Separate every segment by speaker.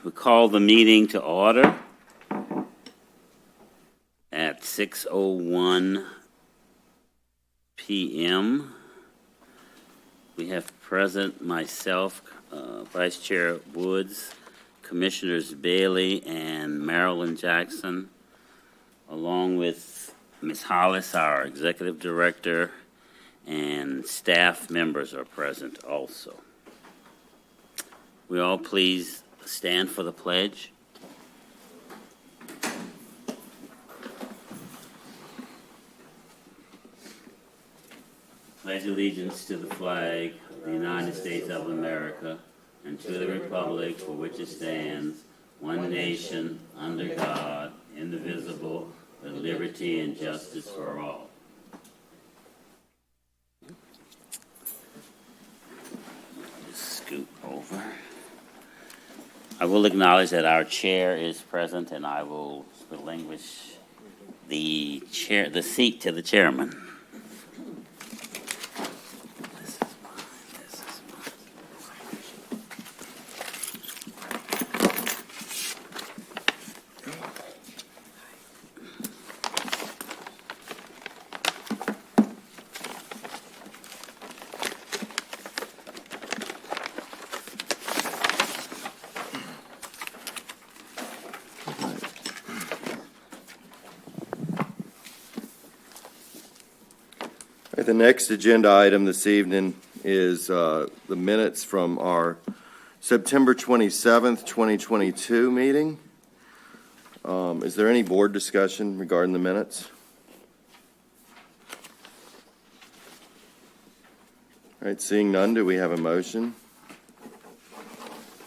Speaker 1: We call the meeting to order at 6:01 p.m. We have present myself, Vice Chair Woods, Commissioners Bailey and Marilyn Jackson, along with Ms. Hollis, our Executive Director, and staff members are present also. We all please stand for the pledge. Pledge allegiance to the flag of the United States of America and to the republic for which it stands, one nation, under God, indivisible, with liberty and justice for all. Just scoot over. I will acknowledge that our chair is present, and I will relinquish the seat to the chairman.
Speaker 2: The next agenda item this evening is the minutes from our September 27th, 2022 meeting. Is there any board discussion regarding the minutes? All right, seeing none, do we have a motion?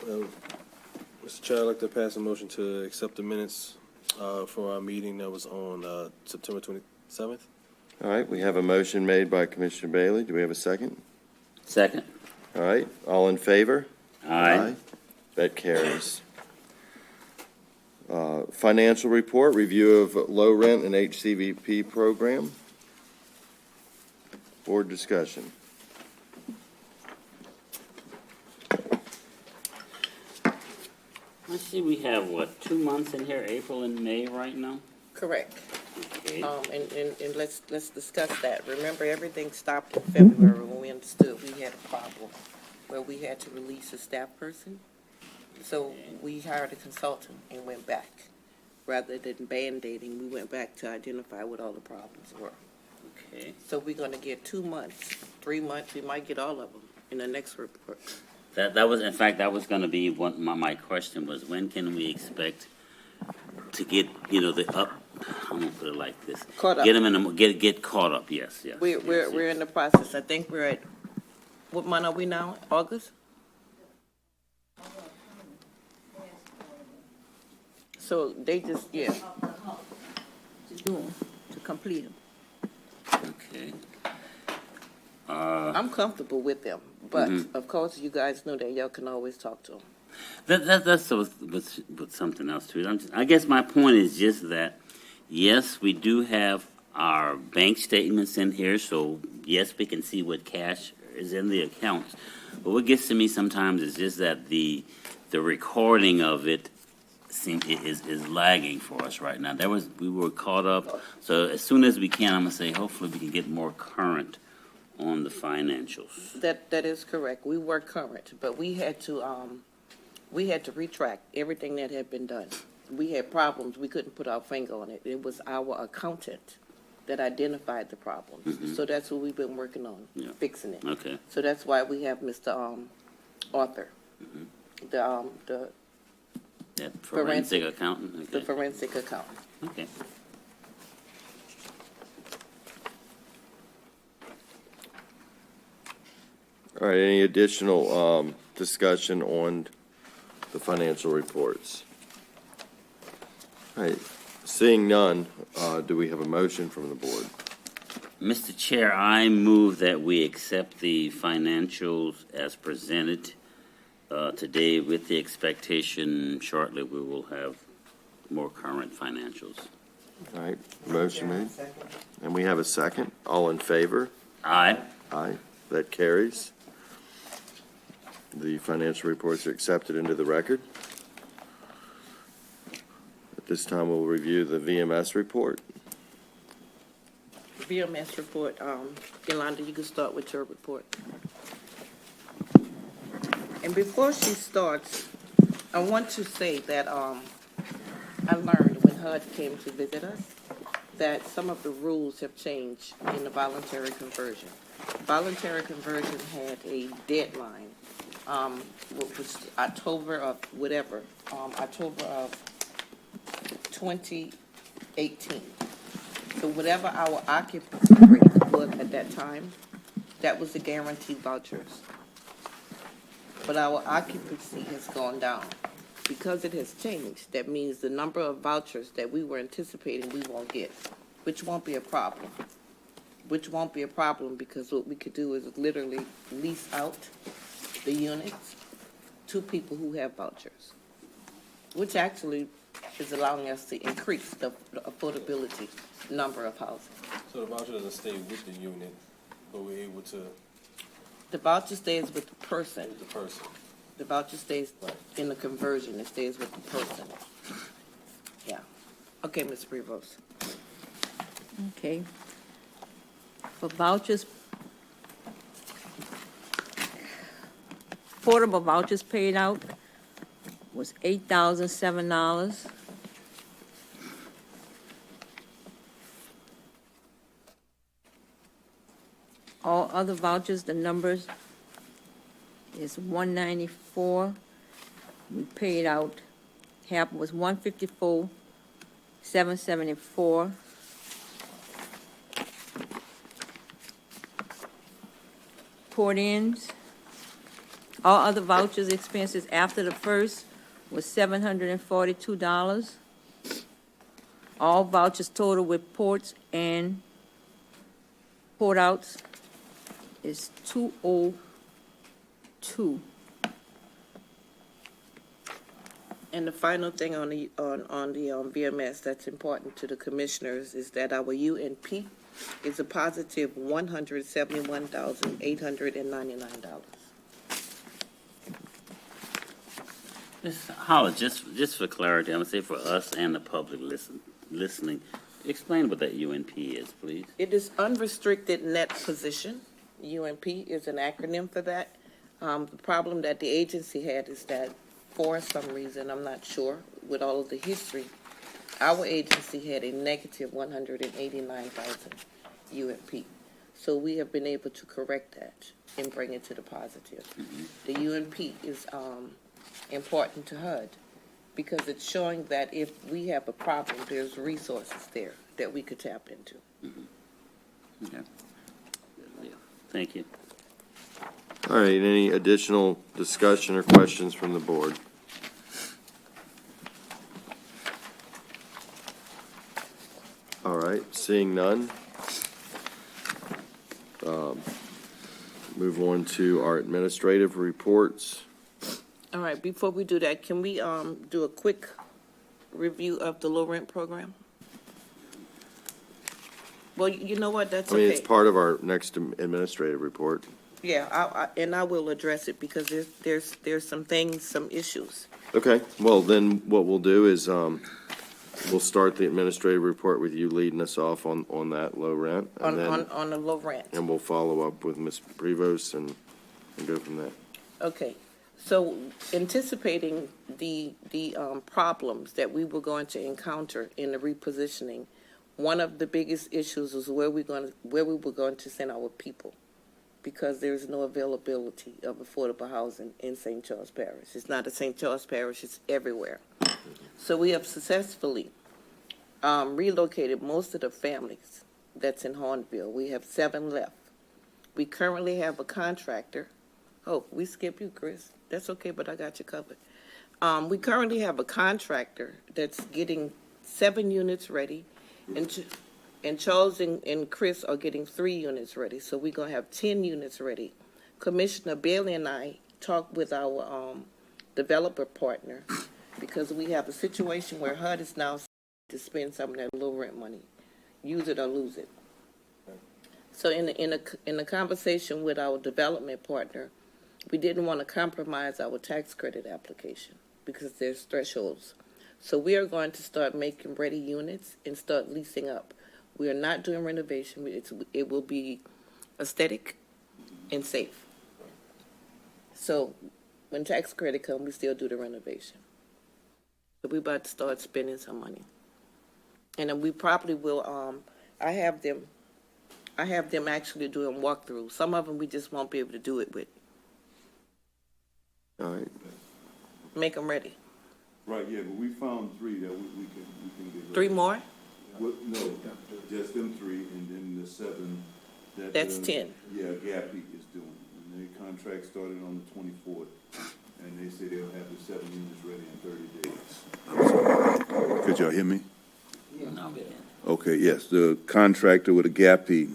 Speaker 3: Mr. Chair, I'd like to pass a motion to accept the minutes for our meeting that was on September 27th.
Speaker 2: All right, we have a motion made by Commissioner Bailey. Do we have a second?
Speaker 1: Second.
Speaker 2: All right, all in favor?
Speaker 1: Aye.
Speaker 2: That carries. Financial report, review of low rent and HCVP program. Board discussion.
Speaker 1: I see we have, 2 months in here, April and May right now?
Speaker 4: Correct.
Speaker 1: Okay.
Speaker 4: And let's discuss that. Remember, everything stopped in February when we understood we had a problem where we had to release a staff person. So we hired a consultant and went back. Rather than band-aiding, we went back to identify what all the problems were.
Speaker 1: Okay.
Speaker 4: So we're gonna get 2 months, 3 months, we might get all of them in the next report.
Speaker 1: That was, in fact, that was going to be what my question was. When can we expect to get, the up? I'm gonna put it like this:
Speaker 4: Caught up.
Speaker 1: Get them in get caught up. Yes.
Speaker 4: We're in the process. I think we're at, what month are we now? August? So they just, yeah. To do them, to complete them.
Speaker 1: Okay.
Speaker 4: I'm comfortable with them, but of course, you guys know that y'all can always talk to them.
Speaker 1: That's with something else too. I guess my point is just that, yes, we do have our bank statements in here, so yes, we can see what cash is in the accounts. But what gets to me sometimes is just that the recording of it is lagging for us right now. We were caught up. So as soon as we can, I'm gonna say hopefully we can get more current on the financials.
Speaker 4: That is correct. We were current, but we had to retract everything that had been done. We had problems. We couldn't put our finger on it. It was our accountant that identified the problems. So that's what we've been working on, fixing it.
Speaker 1: Okay.
Speaker 4: So that's why we have Mr. Arthur, the
Speaker 1: That forensic accountant? Okay.
Speaker 4: the forensic accountant.
Speaker 1: Okay.
Speaker 2: All right, any additional discussion on the financial reports? All right, seeing none, do we have a motion from the board?
Speaker 1: Mr. Chair, I move that we accept the financials as presented today with the expectation shortly we will have more current financials.
Speaker 2: All right, motion made. And we have a second. All in favor?
Speaker 1: Aye.
Speaker 2: Aye. That carries. The financial reports are accepted into the record. This time we'll review the VMS report.
Speaker 4: VMS report, Yolanda, you can start with your report. And before she starts, I want to say that, I learned when HUD came to visit us that some of the rules have changed in the voluntary conversion. Voluntary conversion had a deadline, what was October of whatever, October of 2018. So whatever our occupancy rate was at that time, that was the guaranteed vouchers. But our occupancy has gone down. Because it has changed, that means the number of vouchers that we were anticipating we won't get, which won't be a problem. Which won't be a problem because what we could do is literally lease out the units to people who have vouchers, which actually is allowing us to increase the affordability number of housing.
Speaker 3: So the voucher doesn't stay with the unit, but we're able to,
Speaker 4: The voucher stays with the person.
Speaker 3: the person.
Speaker 4: The voucher stays in the conversion. It stays with the person. Yeah. Okay, Ms. Prevost.
Speaker 5: Okay. For vouchers, portable vouchers paid out was $8,007. All other vouchers, the numbers is 194. We paid out, half was 154, 774. Port-ins, all other vouchers expenses after the first was $742. All vouchers total with ports and port outs is 202.
Speaker 4: And the final thing on the VMS that's important to the commissioners is that our UNP is a positive $171,899.
Speaker 1: Ms. Howard, just for clarity, I'm gonna say for us and the public listening, explain what that UNP is, please.
Speaker 4: It is unrestricted net position. UNP is an acronym for that. The problem that the agency had is that for some reason, I'm not sure, with all of the history, our agency had a negative 189,000 UNP. So we have been able to correct that and bring it to the positive. The UNP is important to HUD because it's showing that if we have a problem, there's resources there that we could tap into.
Speaker 1: Okay. Thank you.
Speaker 2: All right, any additional discussion or questions from the board? All right, seeing none. Move on to our administrative reports.
Speaker 4: All right, before we do that, can we do a quick review of the low rent program? Well, you know what, that's
Speaker 2: I mean, it's
Speaker 4: okay.
Speaker 2: part of our next administrative report.
Speaker 4: Yeah, and I will address it because there's some things, some issues.
Speaker 2: Okay, well, then what we'll do is, we'll start the administrative report with you leading us off on that low rent. And then,
Speaker 4: On the low rent.
Speaker 2: and we'll follow up with Ms. Prevost and go from there.
Speaker 4: Okay, so anticipating the problems that we were going to encounter in the repositioning, one of the biggest issues was where we were going to send our people, because there is no availability of affordable housing in St. Charles Parish. It's not a St. Charles Parish, it's everywhere. So we have successfully relocated most of the families that's in Hornville. We have 7 left. We currently have a contractor. Oh, we skip you, Chris. That's okay, but I got you covered. We currently have a contractor that's getting 7 units ready, and Charles and Chris are getting 3 units ready. So we're going to have 10 units ready. Commissioner Bailey and I talked with our developer partner because we have a situation where HUD is now to spend some of that low rent money. Use it or lose it. So in a conversation with our development partner, we didn't want to compromise our tax credit application because there's thresholds. So we are going to start making ready units and start leasing up. We are not doing renovation. It will be aesthetic and safe. So when tax credit comes, we still do the renovation. But we're about to start spending some money. And then we probably will, I have them actually doing walkthroughs. Some of them we just won't be able to do it with.
Speaker 2: All right.
Speaker 4: Make them ready.
Speaker 6: Right, yeah, but we found three that we can get.
Speaker 4: Three more?
Speaker 6: Well, no, just them three, and then the seven that.
Speaker 4: That's 10.
Speaker 6: Yeah, Gappy is doing, and their contract started on the 24th, and they say they'll have the 7 units ready in 30 days. Could y'all hear me?
Speaker 1: No, we can't.
Speaker 6: Okay, yes, the contractor with a Gappy,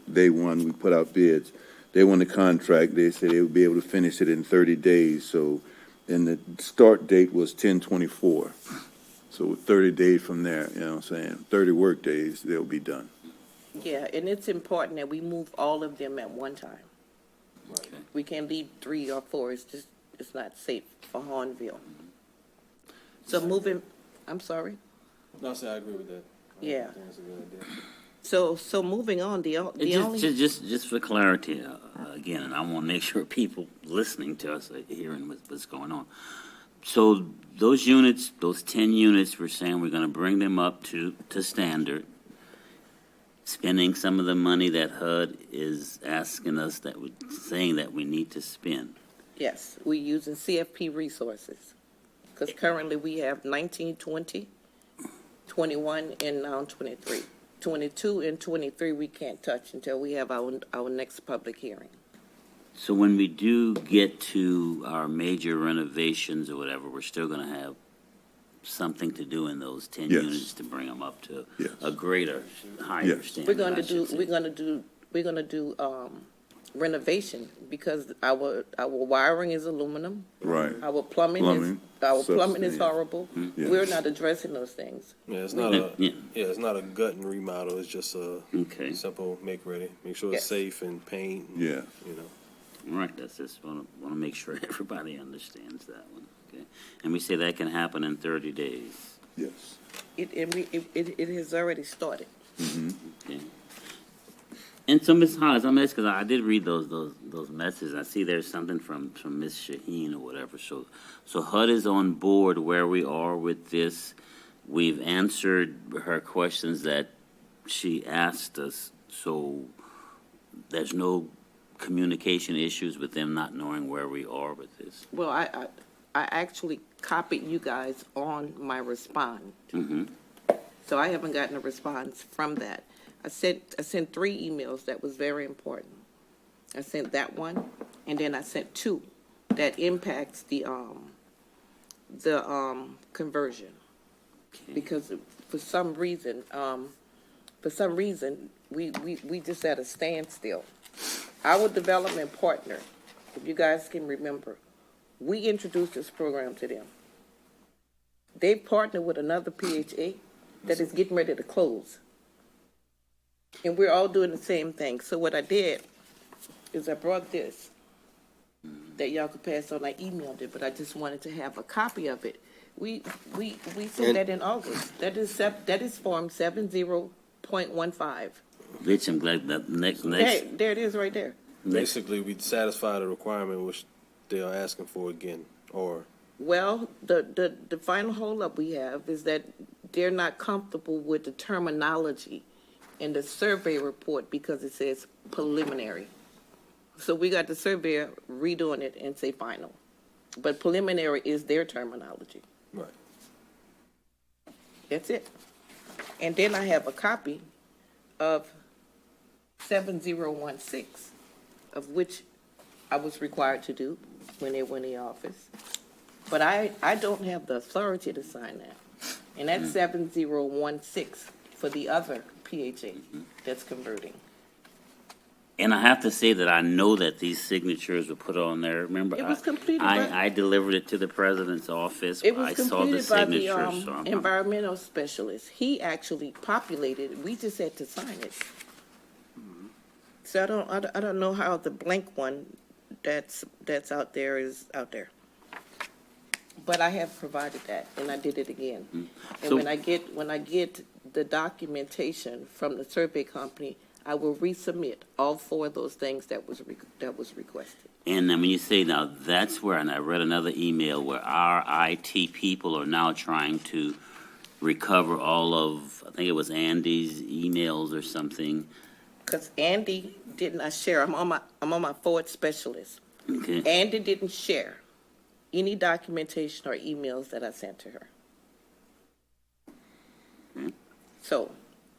Speaker 6: they won, we put out bids. They won the contract, they said they would be able to finish it in 30 days, so, and the start date was 10/24. So 30 days from there, you know what I'm saying, 30 work days, they'll be done.
Speaker 4: Yeah, and it's important that we move all of them at one time.
Speaker 1: Okay.
Speaker 4: We can't leave 3 or 4. It's not safe for Hornville. So moving, I'm sorry.
Speaker 3: No, I agree with that.
Speaker 4: Yeah.
Speaker 3: I think that's a good idea.
Speaker 4: So moving on, the only.
Speaker 1: Just for clarity, again, and I want to make sure people listening to us are hearing what's going on. So those units, those 10 units, we're saying we're going to bring them up to standard, spending some of the money that HUD is asking us saying that we need to spend.
Speaker 4: Yes, we're using CFP resources. Because currently we have 19, 20, 21, and now 23. 22 and 23 we can't touch until we have our next public hearing.
Speaker 1: So when we do get to our major renovations or whatever, we're still going to have something to do in those 10
Speaker 6: Yes.
Speaker 1: units to bring them up to
Speaker 6: Yes.
Speaker 1: a greater, higher
Speaker 6: Yes.
Speaker 1: standard.
Speaker 4: We're going
Speaker 1: I should say.
Speaker 4: to do renovation because our wiring is aluminum.
Speaker 6: Right.
Speaker 4: Our plumbing is
Speaker 6: Substance, yeah.
Speaker 4: horrible.
Speaker 6: Yeah.
Speaker 4: We're not addressing those things.
Speaker 3: Yeah, it's not a,
Speaker 1: Yeah.
Speaker 3: it's not a gut and remodel, it's just a
Speaker 1: Okay.
Speaker 3: simple make ready. Make sure it's
Speaker 4: Yes.
Speaker 3: safe and paint, and,
Speaker 6: Yeah.
Speaker 3: you know.
Speaker 1: Right, that's just want to make sure everybody understands that one, okay? And we say that can happen in 30 days,
Speaker 6: Yes.
Speaker 4: It has already started.
Speaker 1: okay? And so, Ms. Hollis, I'm asking, because I did read those messages. I see there's something from Ms. Shaheen or whatever. So HUD is on board where we are with this. We've answered her questions that she asked us, so there's no communication issues with them not knowing where we are with this.
Speaker 4: Well, I actually copied you guys on my response.
Speaker 1: Mm-hmm.
Speaker 4: So I haven't gotten a response from that. I sent 3 emails that was very important. I sent that one, and then I sent 2 that impacts the conversion. Because for some reason, we just at a standstill. Our development partner, if you guys can remember, we introduced this program to them. They partnered with another PHA that is getting ready to close. And we're all doing the same thing. So what I did is I brought this that y'all could pass on. I emailed it, but I just wanted to have a copy of it. We sent that in August. That is Form 70.15.
Speaker 1: Bitch, I'm glad that next.
Speaker 4: Hey, there it is right there.
Speaker 3: Basically, we satisfy the requirement which they are asking for again, or.
Speaker 4: Well, the final holdup we have is that they're not comfortable with the terminology in the survey report because it says preliminary. So we got the surveyor redoing it and say final. But preliminary is their terminology.
Speaker 3: Right.
Speaker 4: That's it. And then I have a copy of 7016, of which I was required to do when they were in the office. But I don't have the authority to sign that. And that's 7016 for the other PHA that's converting.
Speaker 1: And I have to say that I know that these signatures were put on there. Remember,
Speaker 4: It was completed by-
Speaker 1: I delivered it to the president's office.
Speaker 4: It was
Speaker 1: I saw the
Speaker 4: completed by the
Speaker 1: signatures. So I'm-
Speaker 4: environmental specialist. He actually populated it. We just had to sign it. So I don't know how the blank one that's out there is out there. But I have provided that, and I did it again. And
Speaker 1: So-
Speaker 4: when I get the documentation from the survey company, I will resubmit all 4 of those things that was requested.
Speaker 1: And then when you say now, that's where, and I read another email where our IT people are now trying to recover all of, I think it was Andy's emails or something.
Speaker 4: Because Andy did not share. I'm on my forward specialist.
Speaker 1: Okay,
Speaker 4: Andy didn't share any documentation or emails that I sent to her. So,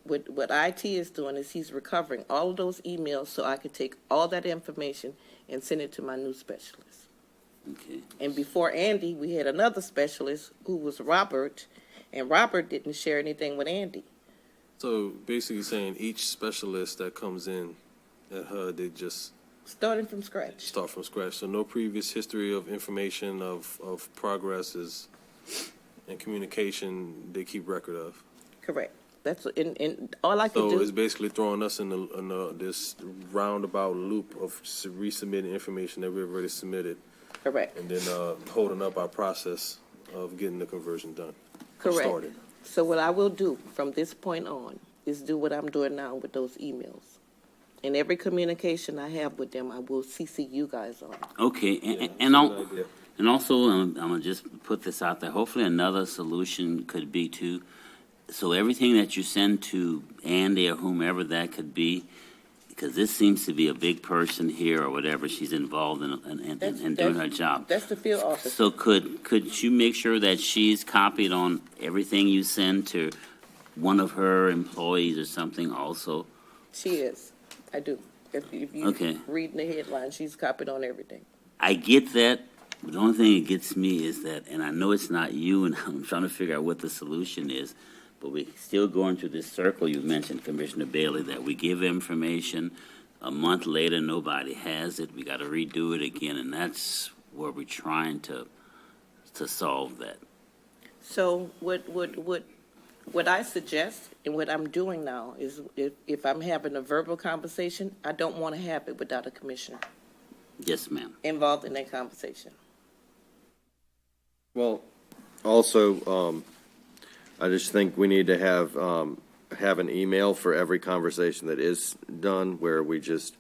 Speaker 4: what IT is doing is he's recovering all of those emails so I could take all that information and send it to my new specialist.
Speaker 1: okay.
Speaker 4: And before Andy, we had another specialist who was Robert, and Robert didn't share anything with Andy.
Speaker 3: So basically saying each specialist that comes in at HUD, they just
Speaker 4: Starting from scratch.
Speaker 3: start from scratch. So no previous history of information of progresses and communication they keep record of.
Speaker 4: Correct. That's and all I could
Speaker 3: So
Speaker 4: do.
Speaker 3: it's basically throwing us in this roundabout loop of resubmitting information that we've already submitted,
Speaker 4: Correct.
Speaker 3: and then holding up our process of getting the conversion done.
Speaker 4: Correct.
Speaker 3: Started.
Speaker 4: So what I will do from this point on is do what I'm doing now with those emails. And every communication I have with them, I will CC you guys on.
Speaker 1: Okay,
Speaker 3: Yeah,
Speaker 1: and
Speaker 3: that's a good idea.
Speaker 1: and also, I'm gonna just put this out there. Hopefully, another solution could be to, so everything that you send to Andy or whomever that could be, because this seems to be a big person here or whatever, she's involved in doing her job.
Speaker 4: That's the field officer.
Speaker 1: So could you make sure that she's copied on everything you send to one of her employees or something also?
Speaker 4: She is. I do. If you
Speaker 1: Okay.
Speaker 4: read the headline, she's copied on everything.
Speaker 1: I get that, but the only thing that gets me is that, and I know it's not you, and I'm trying to figure out what the solution is, but we're still going through this circle you mentioned, Commissioner Bailey, that we give information, a month later, nobody has it, we got to redo it again, and that's where we're trying to solve that.
Speaker 4: So what I suggest and what I'm doing now is if I'm having a verbal conversation, I don't want to have it without a commissioner
Speaker 1: Yes, ma'am.
Speaker 4: involved in that conversation.
Speaker 2: Well, also, I just think we need to have an email for every conversation that is done, where we just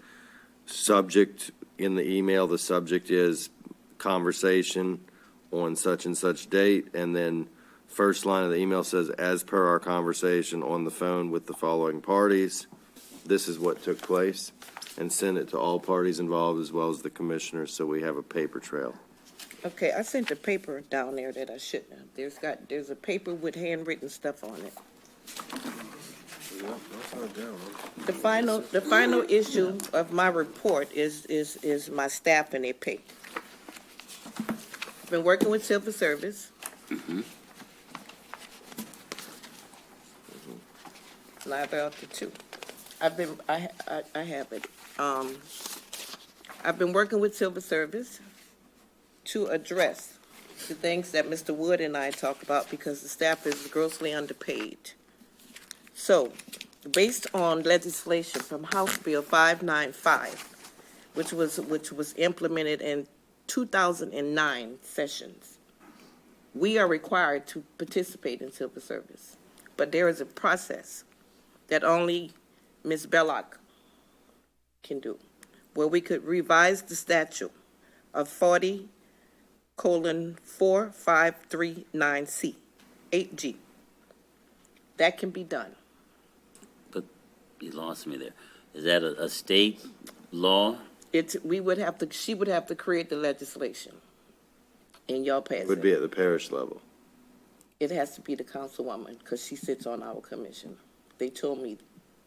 Speaker 2: subject in the email, the subject is conversation on such and such date, and then first line of the email says, as per our conversation on the phone with the following parties, this is what took place, and send it to all parties involved as well as the commissioners, so we have a paper trail.
Speaker 4: Okay, I sent a paper down there that I shouldn't have. There's a paper with handwritten stuff on it. The final issue of my report is my staff and their pay. I've been working with civil service. Neither of the two. I have it. I've been working with civil service to address the things that Mr. Wood and I talked about because the staff is grossly underpaid. So, based on legislation from House Bill 595, which was implemented in 2009 sessions, we are required to participate in civil service. But there is a process that only Ms. Belloc can do, where we could revise the statute of 40:4539C, 8G. That can be done.
Speaker 1: But you lost me there. Is that a state law?
Speaker 4: She would have to create the legislation, and y'all pass
Speaker 2: It would
Speaker 4: it.
Speaker 2: be at the parish level.
Speaker 4: It has to be the councilwoman, because she sits on our commission. They told me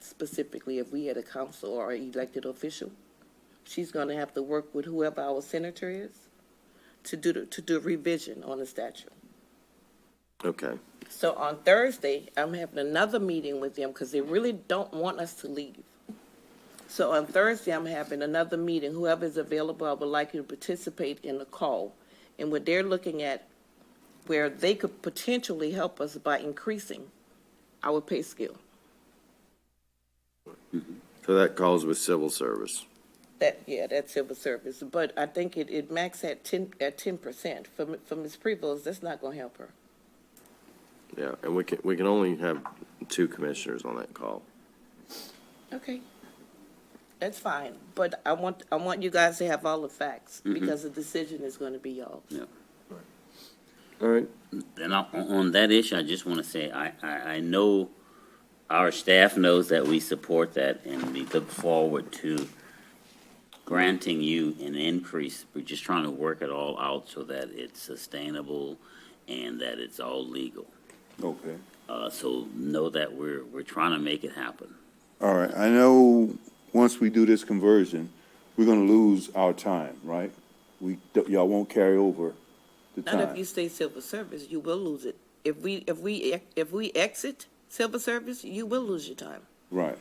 Speaker 4: specifically if we had a council or an elected official, she's gonna have to work with whoever our senator is to do revision on the statute.
Speaker 2: Okay.
Speaker 4: So on Thursday, I'm having another meeting with them because they really don't want us to leave. So on Thursday, I'm having another meeting. Whoever is available, I would like you to participate in the call. And what they're looking at, where they could potentially help us by increasing our pay scale.
Speaker 2: So that calls with civil service.
Speaker 4: That's civil service, but I think it max at 10%. For Ms. Prevost, that's not gonna help her.
Speaker 2: Yeah, and we can only have 2 commissioners on that call.
Speaker 4: Okay. That's fine, but I want you guys to have all the facts, because the decision is gonna be y'all.
Speaker 2: All right.
Speaker 1: And on that issue, I just want to say, I know our staff knows that we support that, and we look forward to granting you an increase. We're just trying to work it all out so that it's sustainable and that it's all legal.
Speaker 6: Okay.
Speaker 1: So know that we're trying to make it happen.
Speaker 6: All right, I know once we do this conversion, we're gonna lose our time, right? Y'all won't carry over the
Speaker 4: Not if
Speaker 6: time.
Speaker 4: you stay civil service, you will lose it. If we exit civil service, you will lose your time.
Speaker 6: Right.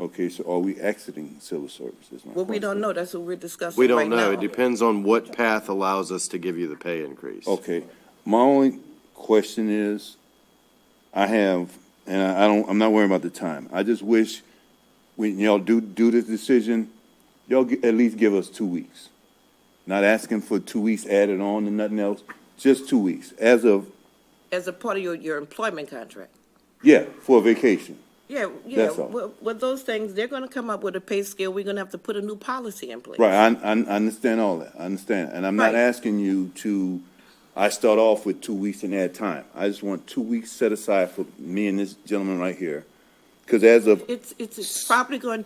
Speaker 6: Okay, so are we exiting civil services?
Speaker 4: Well, we don't know, that's what we're discussing
Speaker 2: We
Speaker 4: right
Speaker 2: don't know.
Speaker 4: now.
Speaker 2: It depends on what path allows us to give you the pay increase.
Speaker 6: Okay, my only question is, I'm not worried about the time. I just wish when y'all do this decision, y'all at least give us 2 weeks. Not asking for 2 weeks added on and nothing else, just 2 weeks, as of,
Speaker 4: As a part of your employment contract.
Speaker 6: yeah, for vacation.
Speaker 4: Yeah,
Speaker 6: That's all.
Speaker 4: Well, those things, they're gonna come up with a pay scale, we're gonna have to put a new policy in place.
Speaker 6: Right, I understand all that, I understand. And I'm not
Speaker 4: Right.
Speaker 6: asking you I start off with 2 weeks and add time. I just want 2 weeks set aside for me and this gentleman right here. Because as of,
Speaker 4: It's probably going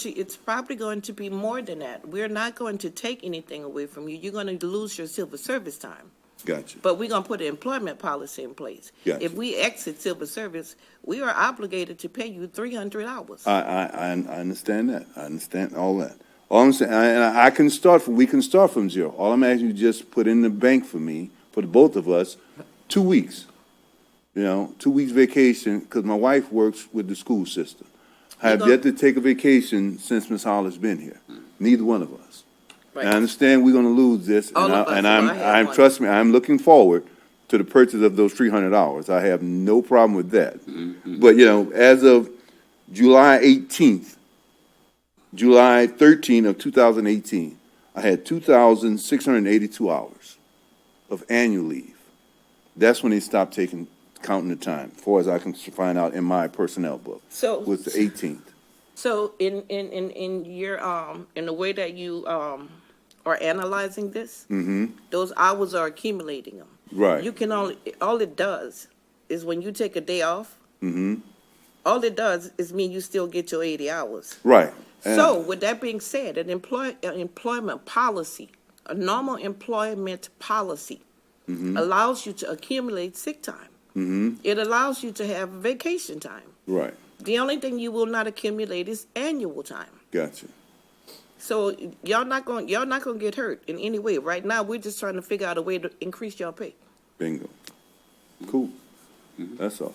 Speaker 4: to be more than that. We're not going to take anything away from you. You're gonna lose your civil service time.
Speaker 6: gotcha,
Speaker 4: But we're gonna put an employment policy in place.
Speaker 6: Gotcha.
Speaker 4: If we exit civil service, we are obligated to pay you 300 hours.
Speaker 6: I understand that, I understand all that. All I'm saying, and we can start from zero. All I'm asking you to just put in the bank for me, for the both of us, 2 weeks. 2 weeks vacation, because my wife works with the school system. I have yet to take a vacation since Ms. Holler's been here. Neither one of us. And I understand we're gonna lose this,
Speaker 4: All of us,
Speaker 6: and
Speaker 4: well, I have
Speaker 6: I'm,
Speaker 4: one.
Speaker 6: trust me, I'm looking forward to the purchase of those $300. I have no problem with that. But, as of July 18th, July 13 of 2018, I had 2,682 hours of annual leave. That's when they stopped counting the time, as far as I can find out in my personnel book,
Speaker 4: So,
Speaker 6: was the 18th.
Speaker 4: so in your, in the way that you, are analyzing this, those hours are accumulating them.
Speaker 6: Right.
Speaker 4: You can all it does is when you take a day off, all it does is mean you still get your 80 hours.
Speaker 6: Right. And-
Speaker 4: So, with that being said, an employment policy, a normal employment policy, allows you to accumulate sick time. It allows you to have vacation time.
Speaker 6: Right,
Speaker 4: The only thing you will not accumulate is annual time.
Speaker 6: gotcha.
Speaker 4: So y'all not gonna get hurt in any way. Right now, we're just trying to figure out a way to increase your pay.
Speaker 6: Bingo. Cool. That's all.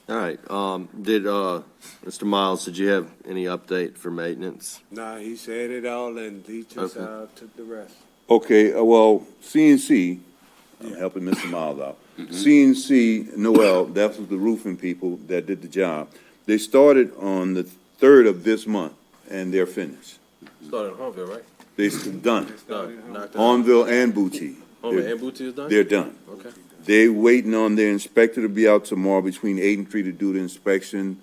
Speaker 2: All right, Mr. Miles, did you have any update for maintenance?
Speaker 7: Nah, he said it all and he just
Speaker 2: Okay.
Speaker 7: took the rest.
Speaker 6: Okay, well, CNC, I'm helping Mr. Miles out. CNC, Noel, that was the roofing people that did the job. They started on the 3rd of this month, and they're finished.
Speaker 3: Started in Hornville, right?
Speaker 6: They're done.
Speaker 3: Done. Knocked out.
Speaker 6: Hornville and Booty.
Speaker 3: Hornville and Booty is done?
Speaker 6: They're done.
Speaker 3: Okay.
Speaker 6: They're waiting on their inspector to be out tomorrow between 8 and 3 to do the inspection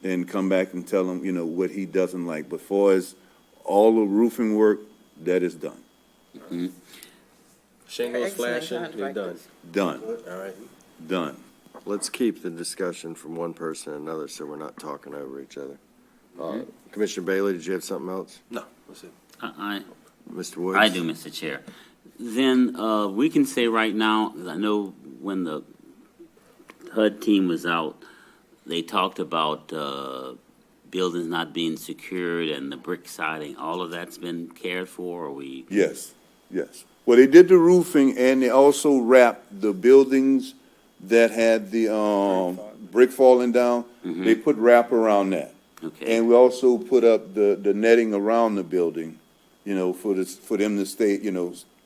Speaker 6: and come back and tell them, what he doesn't like. But far as all the roofing work, that is done.
Speaker 3: Shingles
Speaker 4: Excellent
Speaker 3: flashing, they're done.
Speaker 4: contractors.
Speaker 6: Done.
Speaker 3: All right.
Speaker 6: Done.
Speaker 2: Let's keep the discussion from one person to another so we're not talking over each other. Commissioner Bailey, did you have something else?
Speaker 3: No, that's it.
Speaker 2: Mr. Woods?
Speaker 1: I do, Mr. Chair. Then we can say right now, 'cause I know when the HUD team was out, they talked about buildings not being secured and the brick siding. All of that's been cared for, or we?
Speaker 6: Yes, yes. Well, they did the roofing, and they also wrapped the buildings that had the brick falling down. They put wrap around that.
Speaker 1: Okay.
Speaker 6: And we also put up the netting around the building, for them to stay,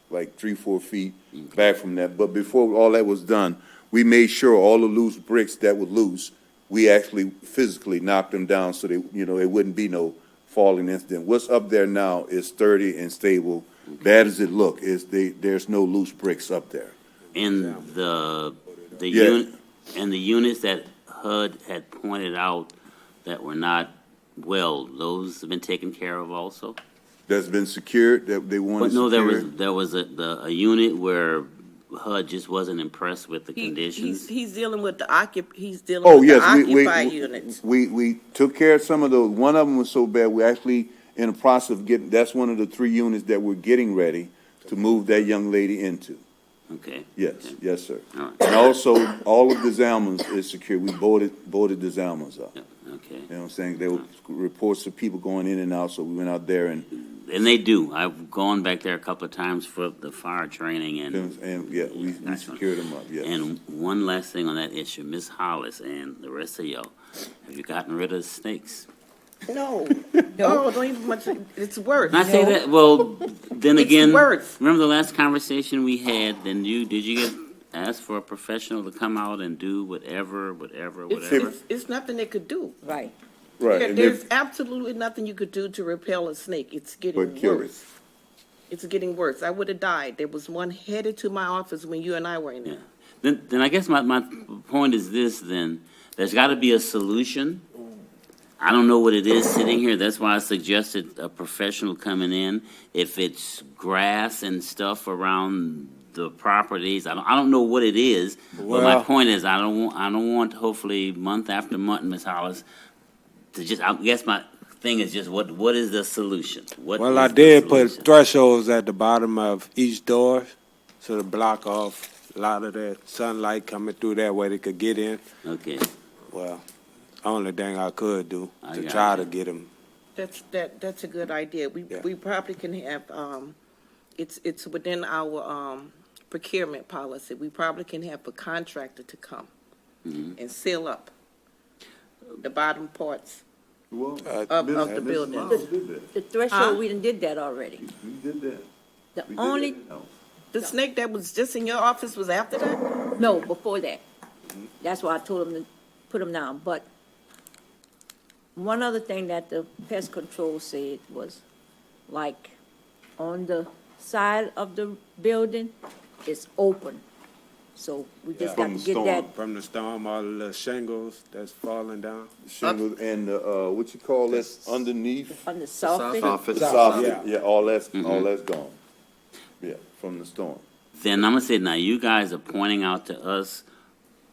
Speaker 6: like 3-4 feet back from that. But before all that was done, we made sure all the loose bricks that were loose, we actually physically knocked them down so they, it wouldn't be no falling incident. What's up there now is sturdy and stable. Bad as it look, there's no loose bricks up there.
Speaker 1: And the
Speaker 6: Yeah.
Speaker 1: unit, and the units that HUD had pointed out that were not well, those have been taken care of also?
Speaker 6: That's been secured, that they want
Speaker 1: But
Speaker 6: to
Speaker 1: no,
Speaker 6: secure.
Speaker 1: there was a unit where HUD just wasn't impressed with the conditions.
Speaker 4: He's dealing with he's dealing
Speaker 6: Oh,
Speaker 4: with the
Speaker 6: yes,
Speaker 4: occupied units.
Speaker 6: we took care of some of those. One of them was so bad, we actually in the process of getting, that's one of the 3 units that we're getting ready to move that young lady into.
Speaker 1: Okay.
Speaker 6: Yes,
Speaker 1: Okay.
Speaker 6: yes, sir.
Speaker 1: All right.
Speaker 6: And also, all of the Zalmans is secure. We boarded the Zalmans up.
Speaker 1: Yep, okay.
Speaker 6: You know what I'm saying? There were reports of people going in and out, so we went out there and
Speaker 1: And they do. I've gone back there a couple of times for the fire training
Speaker 6: yeah, we
Speaker 1: Nice one.
Speaker 6: secured them up, yes.
Speaker 1: And one last thing on that issue, Ms. Hollis and the rest of y'all, have you gotten rid of the snakes?
Speaker 4: No, no, don't even much, it's worse.
Speaker 1: And I say that, well, then
Speaker 4: It's
Speaker 1: again,
Speaker 4: worse.
Speaker 1: remember the last conversation we had, then did you get asked for a professional to come out and do whatever?
Speaker 4: It's nothing they could do.
Speaker 5: Right.
Speaker 6: Right,
Speaker 4: Yeah,
Speaker 6: and
Speaker 4: there's
Speaker 6: if,
Speaker 4: absolutely nothing you could do to repel a snake. It's
Speaker 6: But
Speaker 4: getting
Speaker 6: kill it.
Speaker 4: worse. It's getting worse. I would have died. There was one headed to my office when you and I were in there.
Speaker 1: Then I guess my point is this, then, there's gotta be a solution. I don't know what it is sitting here, that's why I suggested a professional coming in. If it's grass and stuff around the properties, I don't know what it is. But my
Speaker 7: Well-
Speaker 1: point is, I don't want hopefully month after month, Ms. Hollis, to just, I guess my thing is just, what is the solution? What
Speaker 7: Well,
Speaker 1: is
Speaker 7: I
Speaker 1: the
Speaker 7: did put
Speaker 1: solution?
Speaker 7: thresholds at the bottom of each door so to block off a lot of that sunlight coming through that way they could get in.
Speaker 1: Okay,
Speaker 7: Well, only thing I could do
Speaker 1: I
Speaker 7: to
Speaker 1: got
Speaker 7: try
Speaker 1: you.
Speaker 7: to get them.
Speaker 4: That's a good idea.
Speaker 7: Yeah.
Speaker 4: We probably can have, it's within our, procurement policy. We probably can have a contractor to come
Speaker 1: Mm-hmm.
Speaker 4: and seal up the bottom parts.
Speaker 6: well,
Speaker 4: Of the
Speaker 6: Mrs.
Speaker 4: building.
Speaker 6: Miles did that.
Speaker 5: The threshold, we done did that already.
Speaker 6: We did that.
Speaker 5: The
Speaker 6: We did
Speaker 5: only,
Speaker 6: that. No.
Speaker 4: The snake that was just in your office was after that?
Speaker 5: no, before that. That's why I told them to put them down. But one other thing that the pest control said was, like, on the side of the building, it's open. So we just got
Speaker 6: From
Speaker 5: to
Speaker 6: the
Speaker 5: get
Speaker 6: storm.
Speaker 5: that,
Speaker 7: From the storm, all the shingles that's falling down.
Speaker 6: Shingles and, what you call that underneath?
Speaker 5: on the soffit.
Speaker 2: Soffit.
Speaker 6: The soffit,
Speaker 7: Yeah.
Speaker 6: yeah, all that's gone. Yeah, from the storm.
Speaker 1: then I'm gonna say, now you guys are pointing out to us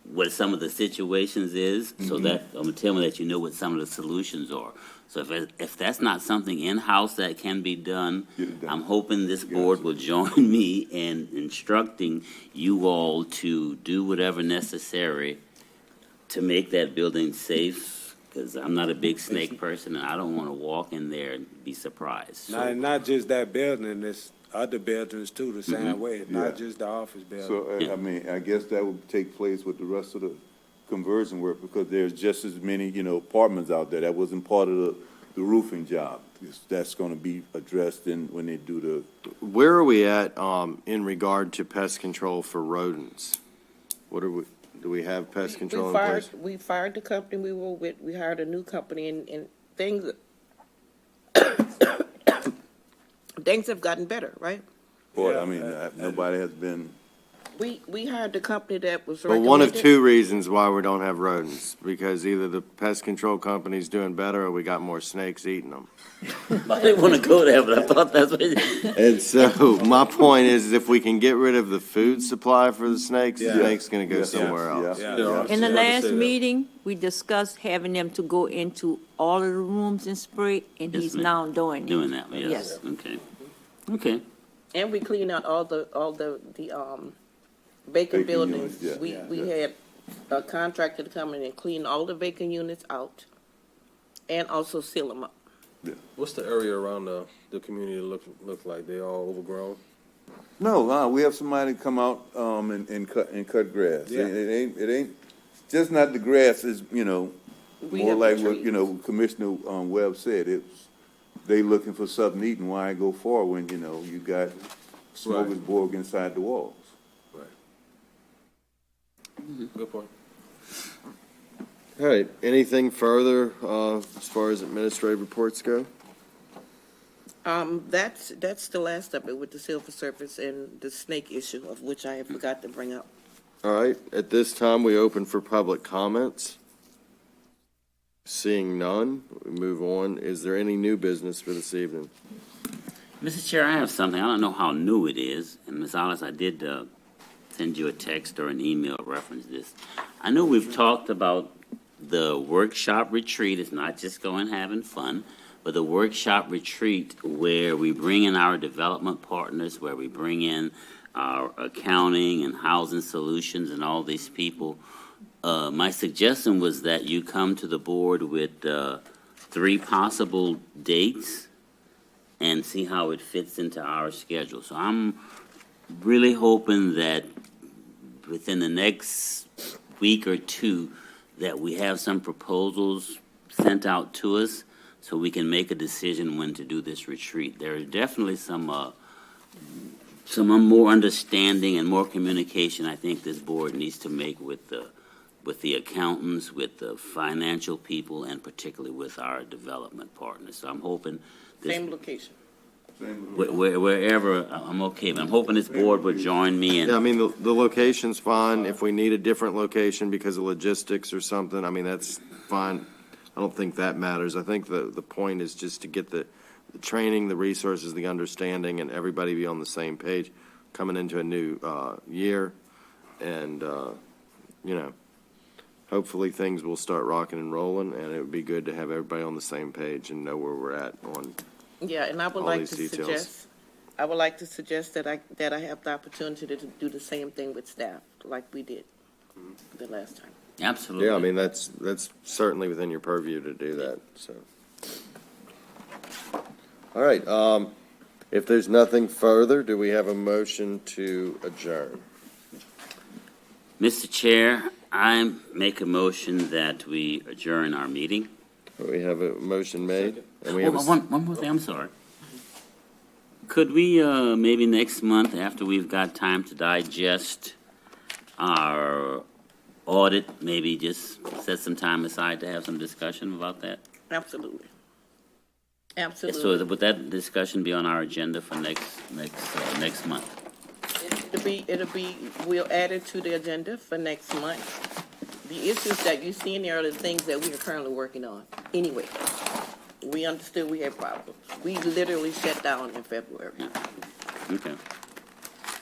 Speaker 1: what some of the situations is, so that, I'm gonna tell me that you know what some of the solutions are. So if that's not something in-house that can be done,
Speaker 6: Get it done.
Speaker 1: I'm hoping this board will join me in instructing you all to do whatever necessary to make that building safe, because I'm not a big snake person, and I don't wanna walk in there and be surprised. So-
Speaker 7: Not just that building, there's other buildings too, the same way,
Speaker 6: Mm-hmm. Yeah.
Speaker 7: not just the office building.
Speaker 6: So, I mean, I guess that would take place with the rest of the conversion work, because there's just as many, apartments out there. That wasn't part of the roofing job. That's gonna be addressed when they do
Speaker 2: Where are we at, in regard to pest control for rodents? Do we have pest control in place?
Speaker 4: We fired the company we were with, we hired a new company, and things, things have gotten better, right?
Speaker 6: I mean, nobody has been,
Speaker 4: We hired the company that was
Speaker 2: But one of
Speaker 4: recommended.
Speaker 2: two reasons why we don't have rodents, because either the pest control company's doing better or we got more snakes eating them.
Speaker 1: I didn't wanna go there, but I thought that's what.
Speaker 2: And so my point is, if we can get rid of the food supply for the snakes, the
Speaker 7: Yeah.
Speaker 2: snake's gonna go
Speaker 6: Yes,
Speaker 2: somewhere
Speaker 6: yeah,
Speaker 2: else.
Speaker 7: Yeah.
Speaker 5: In the
Speaker 7: Yeah.
Speaker 5: last
Speaker 7: Yeah.
Speaker 5: meeting, we discussed having them to go into all of the rooms and spray, and
Speaker 1: Yes,
Speaker 5: he's
Speaker 1: ma'am.
Speaker 5: now doing it.
Speaker 1: Doing that, yes,
Speaker 5: Yes.
Speaker 1: okay. Okay,
Speaker 4: And we cleaned out all the vacant
Speaker 6: Vacant
Speaker 4: buildings.
Speaker 6: units, yeah.
Speaker 4: We had a contractor to come in and clean all the vacant units out, and also seal them up.
Speaker 3: What's the area around the community look like? They all overgrown?
Speaker 6: no, we have somebody come out, and cut grass.
Speaker 7: Yeah.
Speaker 6: It ain't, just not the grass is,
Speaker 4: We
Speaker 6: more
Speaker 4: have
Speaker 6: like
Speaker 4: the
Speaker 6: what,
Speaker 4: trees.
Speaker 6: Commissioner, Webb said, they looking for something to eat, and why go far when, you got smorgasbord inside the walls.
Speaker 3: Good point.
Speaker 2: All right, anything further, as far as administrative reports go?
Speaker 4: That's the last of it with the Silver Surface and the snake issue, of which I forgot to bring up.
Speaker 2: All right, at this time, we open for public comments. Seeing none, we move on. Is there any new business for this evening?
Speaker 1: Mr. Chair, I have something. I don't know how new it is, and Ms. Alice, I did send you a text or an email reference this. I know we've talked about the workshop retreat. It's not just going having fun, but the workshop retreat where we bring in our development partners, where we bring in our accounting and housing solutions and all these people. My suggestion was that you come to the board with 3 possible dates and see how it fits into our schedule. So I'm really hoping that within the next week or 2 that we have some proposals sent out to us so we can make a decision when to do this retreat. There is definitely some more understanding and more communication I think this board needs to make with the accountants, with the financial people, and particularly with our development partners. So I'm hoping this,
Speaker 4: Same location.
Speaker 1: wherever, I'm okay, but I'm hoping this board would join me
Speaker 2: Yeah, I
Speaker 1: and,
Speaker 2: mean, the location's fine. If we need a different location because of logistics or something, I mean, that's fine. I don't think that matters. I think the point is just to get the training, the resources, the understanding, and everybody be on the same page coming into a new year. And, hopefully things will start rocking and rolling, and it would be good to have everybody on the same page and know where we're at on.
Speaker 4: Yeah, and I would
Speaker 2: All
Speaker 4: like
Speaker 2: these
Speaker 4: to
Speaker 2: details.
Speaker 4: suggest that I have the opportunity to do the same thing with staff, like we did the last time.
Speaker 1: absolutely.
Speaker 2: Yeah, I mean, that's certainly within your purview to do that, so. All right, if there's nothing further, do we have a motion to adjourn?
Speaker 1: Mr. Chair, I make a motion that we adjourn our meeting.
Speaker 2: We have a motion made, and we have
Speaker 1: Oh,
Speaker 2: a,
Speaker 1: one more thing, I'm sorry. Could we, maybe next month, after we've got time to digest our audit, maybe just set some time aside to have some discussion about that?
Speaker 4: Absolutely.
Speaker 1: So
Speaker 4: Absolutely.
Speaker 1: would that discussion be on our agenda for next month?
Speaker 4: It'll be, we'll add it to the agenda for next month. The issues that you see in there are the things that we are currently working on. Anyway, we understood we had problems. We literally shut down in February.
Speaker 1: Okay.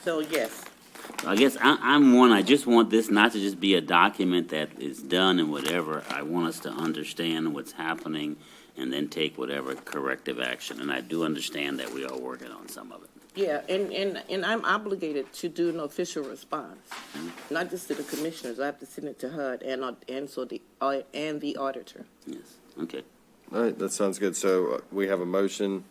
Speaker 4: So, yes,
Speaker 1: I guess I'm one, I just want this not to just be a document that is done and whatever. I want us to understand what's happening and then take whatever corrective action. And I do understand that we are working on some of it.
Speaker 4: yeah, and I'm obligated to do an official response, not just to the commissioners. I have to send it to HUD and the auditor.
Speaker 1: Yes, okay.
Speaker 2: all right, that sounds good. So we have a motion,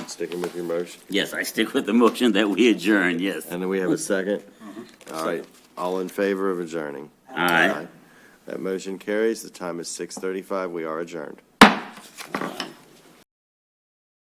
Speaker 2: sticking with your motion,
Speaker 1: Yes, I stick with the motion that we adjourn, yes.
Speaker 2: and then we have a second. All right, all in favor of adjourning?
Speaker 1: Aye.
Speaker 2: That motion carries. The time is 6:35. We are adjourned.